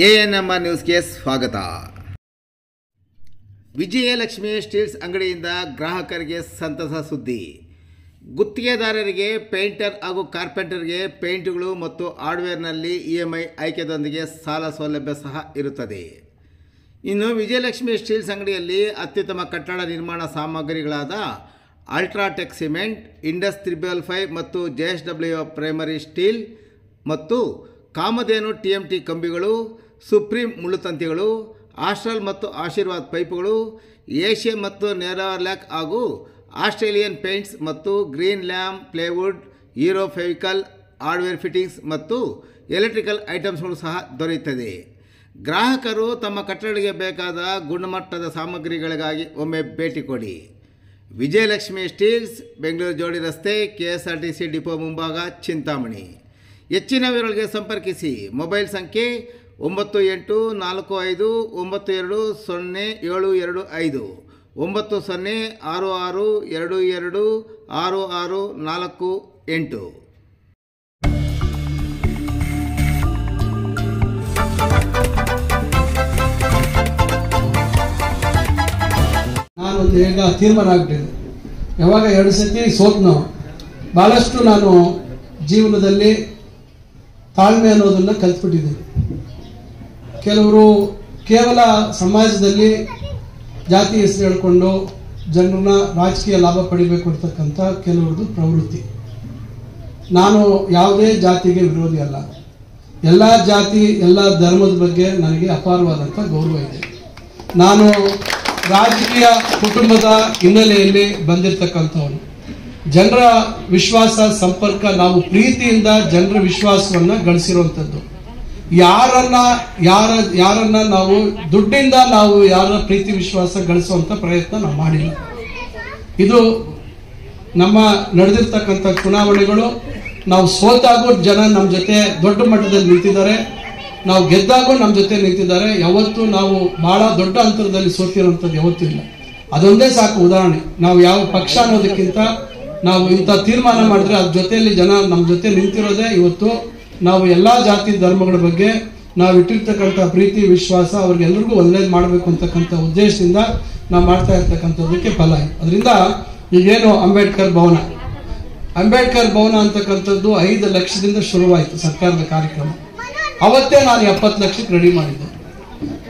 ANMR ನ್ಯೂಸ್ಗೆ ಸ್ವಾಗತ. Vijayalakshmi steels ಅಂಗಡಿಯಿಂದ ಗ್ರಾಹಕರಿಗೆ ಸಂತಸ ಸುದ್ದಿ. ಗುತ್ತಿಗೆದಾರರಿಗೆ ಪೇಂಟರ್ ಹಾಗೂ ಕಾರ್ಪೆಂಟರ್ಗೆ ಪೇಂಟ್ಗಳು ಮತ್ತು ಹಾರ್ಡ್ವೇರ್ನಲ್ಲಿ ಇಎಂಐ ಆಯ್ಕೆದೊಂದಿಗೆ ಸಾಲ ಸೌಲಭ್ಯ ಸಹ ಇರುತ್ತದೆ. ಇನ್ನು ವಿಜಯಲಕ್ಷ್ಮಿ ಸ್ಟೀಲ್ಸ್ ಅಂಗಡಿಯಲ್ಲಿ ಅತ್ಯುತ್ತಮ ಕಟ್ಟಡ ನಿರ್ಮಾಣ ಸಾಮಗ್ರಿಗಳಾದ ಅಲ್ಟ್ರಾಟೆಕ್ ಸಿಮೆಂಟ್, ಇಂಡಸ್ 355 ಮತ್ತು JSW ಪ್ರೈಮರಿ ಸ್ಟೀಲ್ ಮತ್ತು ಕಾಮಧೇನು TMT ಕಂಬಿಗಳು, ಸುಪ್ರೀಂ ಮುಳ್ಳುತಂತಿಗಳು, ಆಸ್ಟ್ರಲ್ ಮತ್ತು ಆಶೀರ್ವಾದ್ ಪೈಪುಗಳು, ಏಷ್ಯನ್ ಮತ್ತು ನೆದರ್ಲ್ಯಾಂಡ್ ಹಾಗೂ ಆಸ್ಟ್ರೇಲಿಯನ್ ಪೇಂಟ್ಸ್ ಮತ್ತು green lamp, plywood, hero Fevicol, hardware fittings ಮತ್ತು ಎಲೆಕ್ಟ್ರಿಕಲ್ ಐಟಮ್ಸ್ಗಳು ಸಹ ದೊರೆಯುತ್ತದೆ. ಗ್ರಾಹಕರು ತಮ್ಮ ಕಟ್ಟಡಕ್ಕೆ ಬೇಕಾದ ಗುಣಮಟ್ಟದ ಸಾಮಗ್ರಿಗಳಿಗಾಗಿ ಒಮ್ಮೆ ಭೇಟಿ ಕೊಡಿ. ವಿಜಯಲಕ್ಷ್ಮಿ ಸ್ಟೀಲ್ಸ್, ಬೆಂಗಳೂರು ಜೋಡಿ ರಸ್ತೆ, KSRTC ಡಿಪೋ ಮುಂಭಾಗ, ಚಿಂತಾಮಣಿ. ಹೆಚ್ಚಿನ ವಿವರಗಳಿಗೆ ಸಂಪರ್ಕಿಸಿ. ಮೊಬೈಲ್ ಸಂಖ್ಯೆ 9845920725 9066226648. ನಾನೊಂದು ಈಗ ತೀರ್ಮಾನ ಆಗ್ಬಿಟ್ಟಿದೆ. ಯಾವಾಗ 2 ಸತಿ ಸೋತ್ನೋ, ಭಾಳಷ್ಟು ನಾನು ಜೀವನದಲ್ಲಿ ತಾಳ್ಮೆ ಅನ್ನೋದನ್ನು ಕಲ್ತ್ಬಿಟ್ಟಿದ್ದೀನಿ. ಕೆಲವರು ಕೇವಲ ಸಮಾಜದಲ್ಲಿ ಜಾತಿ ಹೆಸರು ಹೇಳ್ಕೊಂಡು ಜನರನ್ನ ರಾಜಕೀಯ ಲಾಭ ಪಡಿಬೇಕು ಅಂತಕ್ಕಂಥ ಕೆಲವ್ರದ್ದು ಪ್ರವೃತ್ತಿ. ನಾನು ಯಾವುದೇ ಜಾತಿಗೆ ವಿರೋಧಿ ಅಲ್ಲ. ಎಲ್ಲ ಜಾತಿ ಎಲ್ಲ ಧರ್ಮದ ಬಗ್ಗೆ ನನಗೆ ಅಪಾರವಾದಂಥ ಗೌರವ ಇದೆ. ನಾನು ರಾಜಕೀಯ ಕುಟುಂಬದ ಹಿನ್ನೆಲೆಯಲ್ಲಿ ಬಂದಿರತಕ್ಕಂಥವನು. ಜನರ ವಿಶ್ವಾಸ, ಸಂಪರ್ಕ, ನಾವು ಪ್ರೀತಿಯಿಂದ ಜನರ ವಿಶ್ವಾಸವನ್ನ ಗಳಿಸಿರುವಂಥದ್ದು. ಯಾರನ್ನ ನಾವು ದುಡ್ಡಿಂದ ನಾವು ಯಾರ ಪ್ರೀತಿ ವಿಶ್ವಾಸ ಗಳಿಸುವಂತ ಪ್ರಯತ್ನ ನಾವು ಮಾಡಿಲ್ಲ. ಇದು ನಮ್ಮ ನಡೆದಿರ್ತಕ್ಕಂಥ ಚುನಾವಣೆಗಳು. ನಾವು ಸೋತಾಗೂ ಜನ ನಮ್ಮ ಜೊತೆ ದೊಡ್ಡ ಮಟ್ಟದಲ್ಲಿ ನಿಂತಿದ್ದಾರೆ, ನಾವು ಗೆದ್ದಾಗೂ ನಮ್ಮ ಜೊತೆ ನಿಂತಿದ್ದಾರೆ. ಯಾವತ್ತೂ ನಾವು ಬಹಳ ದೊಡ್ಡ ಅಂತರದಲ್ಲಿ ಸೋತಿರುವಂಥದ್ದು ಯಾವತ್ತೂ ಇಲ್ಲ. ಅದೊಂದೇ ಸಾಕು ಉದಾಹರಣೆ. ನಾವು ಯಾವ ಪಕ್ಷ ಅನ್ನೋದಕ್ಕಿಂತ ನಾವು ಇಂಥ ತೀರ್ಮಾನ ಮಾಡಿದ್ರೆ ಅದ್ರ ಜೊತೆಯಲ್ಲಿ ಜನ ನಮ್ಮ ಜೊತೆ ನಿಂತಿರೋದೇ ಇವತ್ತು. ನಾವು ಎಲ್ಲಾ ಜಾತಿ ಧರ್ಮಗಳ ಬಗ್ಗೆ ನಾವು ಇಟ್ಟಿರ್ತಕ್ಕಂಥ ಪ್ರೀತಿ ವಿಶ್ವಾಸ, ಅವ್ರಿಗೆಲ್ಲರಿಗೂ ಒಳ್ಳೇದು ಮಾಡಬೇಕು ಅಂತಕ್ಕಂಥ ಉದ್ದೇಶದಿಂದ ನಾವು ಮಾಡ್ತಾ ಇರ್ತಕ್ಕಂಥದ್ದಕ್ಕೆ ಫಲ ಇದೆ. ಅದರಿಂದ ಈಗೇನು ಅಂಬೇಡ್ಕರ್ ಭವನ ಅಂತಕ್ಕಂಥದ್ದು 5 ಲಕ್ಷದಿಂದ ಶುರುವಾಯಿತು ಸರ್ಕಾರದ ಕಾರ್ಯಕ್ರಮ. ಅವತ್ತೇ ನಾನು 70 ಲಕ್ಷಕ್ಕೆ ರೆಡಿ ಮಾಡಿದ್ದೆ.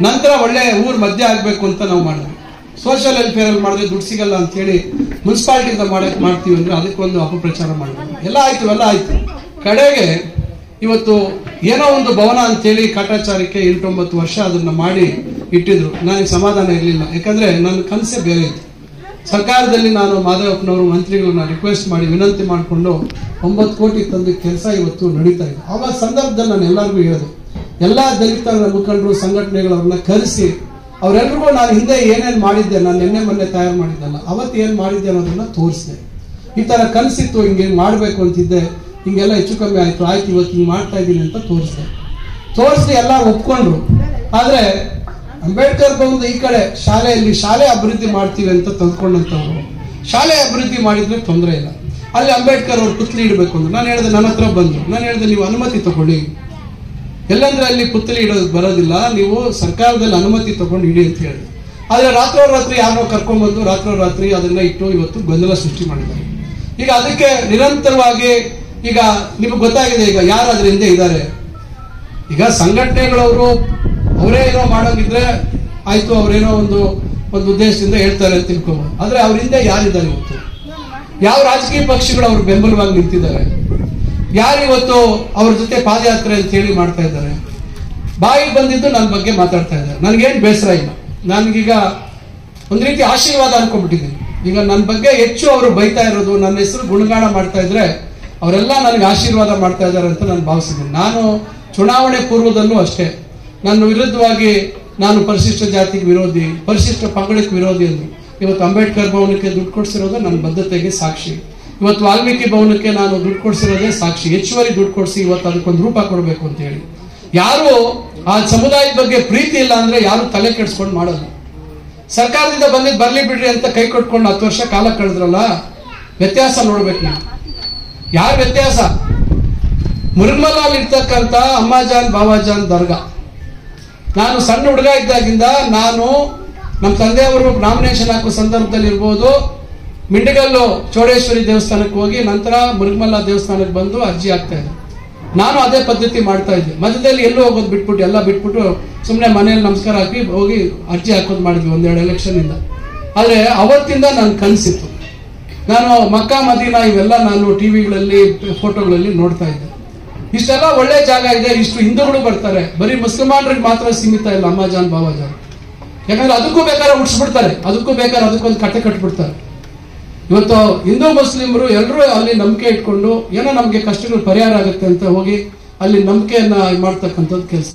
ನಂತರ ಒಳ್ಳೆ ಊರ್ ಮಧ್ಯ ಆಗ್ಬೇಕು ಅಂತ ನಾವು ಮಾಡಿದ್ವಿ. ಸೋಷಿಯಲ್ ವೆಲ್ಫೇರ್ ಅಲ್ಲಿ ಮಾಡಿದ್ರೆ ದುಡ್ಡು ಸಿಗಲ್ಲ ಅಂತ ಹೇಳಿ ಮುನ್ಸಿಪಾಲಿಟಿಯಿಂದ ಮಾಡ್ತೀವಿ ಅಂದ್ರೆ ಅದಕ್ಕೊಂದು ಅಪಪ್ರಚಾರ ಮಾಡಿದ್ವಿ. ಎಲ್ಲ ಆಯ್ತು. ಕಡೆಗೆ ಇವತ್ತು ಏನೋ ಒಂದು ಭವನ ಅಂತೇಳಿ ಕಾಟಾಚಾರಕ್ಕೆ 8-9 ವರ್ಷ ಅದನ್ನ ಮಾಡಿ ಇಟ್ಟಿದ್ರು. ನನಗೆ ಸಮಾಧಾನ ಇರಲಿಲ್ಲ. ಯಾಕಂದ್ರೆ ನನ್ನ ಕನಸೇ ಬೇರೆ ಇತ್ತು. ಸರ್ಕಾರದಲ್ಲಿ ನಾನು ಮಾದೇವಪ್ಪನವರು ಮಂತ್ರಿಗಳನ್ನ ರಿಕ್ವೆಸ್ಟ್ ಮಾಡಿ ವಿನಂತಿ ಮಾಡಿಕೊಂಡು 9 ಕೋಟಿ ತಂದ ಕೆಲಸ ಇವತ್ತು ನಡೀತಾ ಇದೆ. ಆ ಸಂದರ್ಭದಲ್ಲಿ ನಾನು ಎಲ್ಲರಿಗೂ ಹೇಳಿದೆ, ಎಲ್ಲಾ ದಲಿತ ಮುಖಂಡರು ಸಂಘಟನೆಗಳವ್ರನ್ನ ಕರೆಸಿ ಅವರೆಲ್ಲರಿಗೂ ನಾನು ಹಿಂದೆ ಏನೇನು ಮಾಡಿದ್ದೆ, ನಾನು ನಿನ್ನೆ ಮೊನ್ನೆ ತಯಾರು ಮಾಡಿದ್ದಲ್ಲ, ಅವತ್ತು ಏನ್ ಮಾಡಿದ್ದೆ ಅನ್ನೋದನ್ನ ತೋರಿಸಿದೆ. ಈ ತರ ಕನಸಿತ್ತು, ಹಿಂಗೆ ಮಾಡ್ಬೇಕು ಅಂತಿದ್ದೆ, ಹಿಂಗೆಲ್ಲ ಹೆಚ್ಚು ಕಮ್ಮಿ ಆಯ್ತು ಇವತ್ತು ಹಿಂಗೆ ಮಾಡ್ತಾ ಇದ್ದೀನಿ ಅಂತ ತೋರಿಸಿ ಎಲ್ಲ ಒಪ್ಕೊಂಡ್ರು. ಆದ್ರೆ ಅಂಬೇಡ್ಕರ್ ಭವನದ ಈ ಕಡೆ ಶಾಲೆ ಅಭಿವೃದ್ಧಿ ಮಾಡ್ತೀವಿ ಅಂತ ತಂದ್ಕೊಂಡಂತವ್ರು ಶಾಲೆ ಅಭಿವೃದ್ಧಿ ಮಾಡಿದ್ರೆ ತೊಂದರೆ ಇಲ್ಲ, ಅಲ್ಲಿ ಅಂಬೇಡ್ಕರ್ ಅವ್ರು ಪುತ್ಲಿ ಇಡಬೇಕು ಅಂದ್ರೆ ನಾನು ಹೇಳಿದೆ, ನನ್ನ ಹತ್ರ ಬಂದ್ರು. ನಾನು ಹೇಳಿದೆ, ನೀವು ಅನುಮತಿ ತಗೊಳ್ಳಿ, ಎಲ್ಲಂದ್ರೆ ಅಲ್ಲಿ ಪುತ್ಲಿ ಇಡೋದು ಬರೋದಿಲ್ಲ, ನೀವು ಸರ್ಕಾರದಲ್ಲಿ ಅನುಮತಿ ತಗೊಂಡು ಇಡಿ ಅಂತ ಹೇಳಿದೆ. ಆದ್ರೆ ರಾತ್ರಿ ಯಾರೋ ಕರ್ಕೊಂಡ್ಬಂದು ರಾತ್ರಿ ಅದನ್ನ ಇಟ್ಟು ಇವತ್ತು ಗೊಂದಲ ಸೃಷ್ಟಿ ಮಾಡಿದ್ದಾರೆ. ಈಗ ಅದಕ್ಕೆ ನಿರಂತರವಾಗಿ ಈಗ ನಿಮಗೆ ಗೊತ್ತಾಗಿದೆ, ಈಗ ಯಾರು ಅದ್ರ ಹಿಂದೆ ಇದ್ದಾರೆ. ಈಗ ಸಂಘಟನೆಗಳವರು ಅವರೇ ಏನೋ ಮಾಡೋಗಿದ್ರೆ ಆಯ್ತು, ಅವರೇನೋ ಒಂದು ಉದ್ದೇಶದಿಂದ ಹೇಳ್ತಾರೆ ಅಂತ ತಿಳ್ಕೋಬಹುದು. ಆದ್ರೆ ಅವ್ರ ಹಿಂದೆ ಯಾರಿದ್ದಾರೆ ಇವತ್ತು? ಯಾವ ರಾಜಕೀಯ ಪಕ್ಷಗಳು ಅವ್ರ ಬೆಂಬಲವಾಗಿ ನಿಂತಿದ್ದಾರೆ? ಯಾರಿವತ್ತು ಅವ್ರ ಜೊತೆ ಪಾದಯಾತ್ರೆ ಅಂತ ಹೇಳಿ ಮಾಡ್ತಾ ಇದ್ದಾರೆ? ಬಾಯಿಗೆ ಬಂದಿದ್ದು ನನ್ನ ಬಗ್ಗೆ ಮಾತಾಡ್ತಾ ಇದ್ದಾರೆ. ನನ್ಗೇನು ಬೇಸರ ಇಲ್ಲ. ನನಗೀಗ ಒಂದ್ ರೀತಿ ಆಶೀರ್ವಾದ ಅನ್ಕೊಂಡ್ಬಿಟ್ಟಿದ್ದೀನಿ. ಈಗ ನನ್ನ ಬಗ್ಗೆ ಹೆಚ್ಚು ಅವರು ಬೈತಾ ಇರೋದು, ನನ್ನ ಹೆಸರು ಗುಣಗಾನ ಮಾಡ್ತಾ ಇದ್ರೆ ಅವರೆಲ್ಲ ನನಗೆ ಆಶೀರ್ವಾದ ಮಾಡ್ತಾ ಇದ್ದಾರೆ ಅಂತ ನಾನು ಭಾವಿಸಿದ್ದೀನಿ. ನಾನು ಚುನಾವಣೆ ಪೂರ್ವದಲ್ಲೂ ಅಷ್ಟೇ ನನ್ನ ವಿರುದ್ಧವಾಗಿ ನಾನು ಪರಿಶಿಷ್ಟ ಜಾತಿಗೆ ವಿರೋಧಿ, ಪರಿಶಿಷ್ಟ ಪಂಗಡಕ್ಕೆ ವಿರೋಧಿ ಅಂದ್ರು. ಇವತ್ತು ಅಂಬೇಡ್ಕರ್ ಭವನಕ್ಕೆ ದುಡ್ಡು ಕೊಡಿಸಿರೋದು ನನ್ನ ಬದ್ಧತೆಗೆ ಸಾಕ್ಷಿ. ಇವತ್ತು ವಾಲ್ಮೀಕಿ ಭವನಕ್ಕೆ ನಾನು ದುಡ್ಡು ಕೊಡಿಸಿರೋದೇ ಸಾಕ್ಷಿ. ಹೆಚ್ಚುವರಿ ದುಡ್ಡು ಕೊಡಿಸಿ ಇವತ್ತು ಅದಕ್ಕೊಂದು ರೂಪ ಕೊಡಬೇಕು ಅಂತ ಹೇಳಿ. ಯಾರು ಆ ಸಮುದಾಯದ ಬಗ್ಗೆ ಪ್ರೀತಿ ಇಲ್ಲ ಅಂದ್ರೆ ಯಾರು ತಲೆ ಕೆಡಿಸ್ಕೊಂಡು ಮಾಡೋದು. ಸರ್ಕಾರದಿಂದ ಬರ್ಲಿ ಬಿಡ್ರಿ ಅಂತ ಕೈ ಕೊಟ್ಕೊಂಡು 10 ವರ್ಷ ಕಾಲ ಕಳೆದ್ರಲ್ಲ, ವ್ಯತ್ಯಾಸ ನೋಡ್ಬೇಕು ನೀವು. ಯಾರು ವ್ಯತ್ಯಾಸ? ಮುರ್ಮಲಲ್ಲಿ ಇರ್ತಕ್ಕಂಥ ಅಮ್ಮಾಜಾನ್ ಬಾವಾಜಾನ್ ದರ್ಗಾ ನಾನು ಸಣ್ಣ ಹುಡುಗ ಇದ್ದಾಗಿಂದ ನಾನು ನಮ್ಮ ತಂದೆಯವರು ನಾಮಿನೇಷನ್ ಹಾಕುವ ಸಂದರ್ಭದಲ್ಲಿ ಇರ್ಬೋದು, ಮಿಂಡಿಗಲ್ಲು ಚೌಡೇಶ್ವರಿ ದೇವಸ್ಥಾನಕ್ಕೆ ಹೋಗಿ ನಂತರ ಮುರುಗಮಲ್ಲ ದೇವಸ್ಥಾನಕ್ಕೆ ಬಂದು ಅರ್ಜಿ ಹಾಕ್ತಾ ಇದ್ದೆ. ನಾನು ಅದೇ ಪದ್ಧತಿ ಮಾಡ್ತಾ ಇದ್ದೆ. ಮಧ್ಯದಲ್ಲಿ ಎಲ್ಲೂ ಹೋಗೋದು ಬಿಟ್ಬಿಟ್ಟು ಎಲ್ಲ ಬಿಟ್ಬಿಟ್ಟು ಸುಮ್ಮನೆ ಮನೆಯಲ್ಲಿ ನಮಸ್ಕಾರ ಹಾಕಿ ಹೋಗಿ ಅರ್ಜಿ ಹಾಕೋದು ಮಾಡಿದ್ವಿ 1-2 ಎಲೆಕ್ಷನ್ ಇಂದ. ಆದ್ರೆ ಅವತ್ತಿಂದ ನನ್ನ ಕನಸಿತ್ತು, ನಾನು ಮಕ್ಕಾ ಮದೀನಾ ಇವೆಲ್ಲ ನಾನು ಟಿವಿಗಳಲ್ಲಿ ಫೋಟೋಗಳಲ್ಲಿ ನೋಡ್ತಾ ಇದ್ದೆ. ಇಷ್ಟೆಲ್ಲ ಒಳ್ಳೆ ಜಾಗ ಇದೆ, ಇಷ್ಟು ಹಿಂದೂಗಳು ಬರ್ತಾರೆ, ಬರೀ ಮುಸಲ್ಮಾನರಿಗೆ ಮಾತ್ರ ಸೀಮಿತ ಇಲ್ಲ ಅಮ್ಮಾಜಾನ್ ಬಾಬಾಜಾನ್. ಯಾಕಂದ್ರೆ ಅದಕ್ಕೂ ಬೇಕಾದ್ರೆ ಉಡ್ಸ್ಬಿಡ್ತಾರೆ, ಅದಕ್ಕೂ ಬೇಕಾದ್ರೆ ಅದಕ್ಕೊಂದು ಕಟ್ಟೆ ಕಟ್ಬಿಡ್ತಾರೆ. ಇವತ್ತು ಹಿಂದೂ ಮುಸ್ಲಿಮರು ಎಲ್ಲರೂ ಅಲ್ಲಿ ನಂಬಿಕೆ ಇಟ್ಕೊಂಡು ಏನೋ ನಮ್ಗೆ ಕಷ್ಟಗಳು ಪರಿಹಾರ ಆಗುತ್ತೆ ಅಂತ ಹೋಗಿ ಅಲ್ಲಿ ನಂಬಿಕೆಯನ್ನ ಮಾಡ್ತಕ್ಕಂಥದ್ದು ಕೆಲಸ.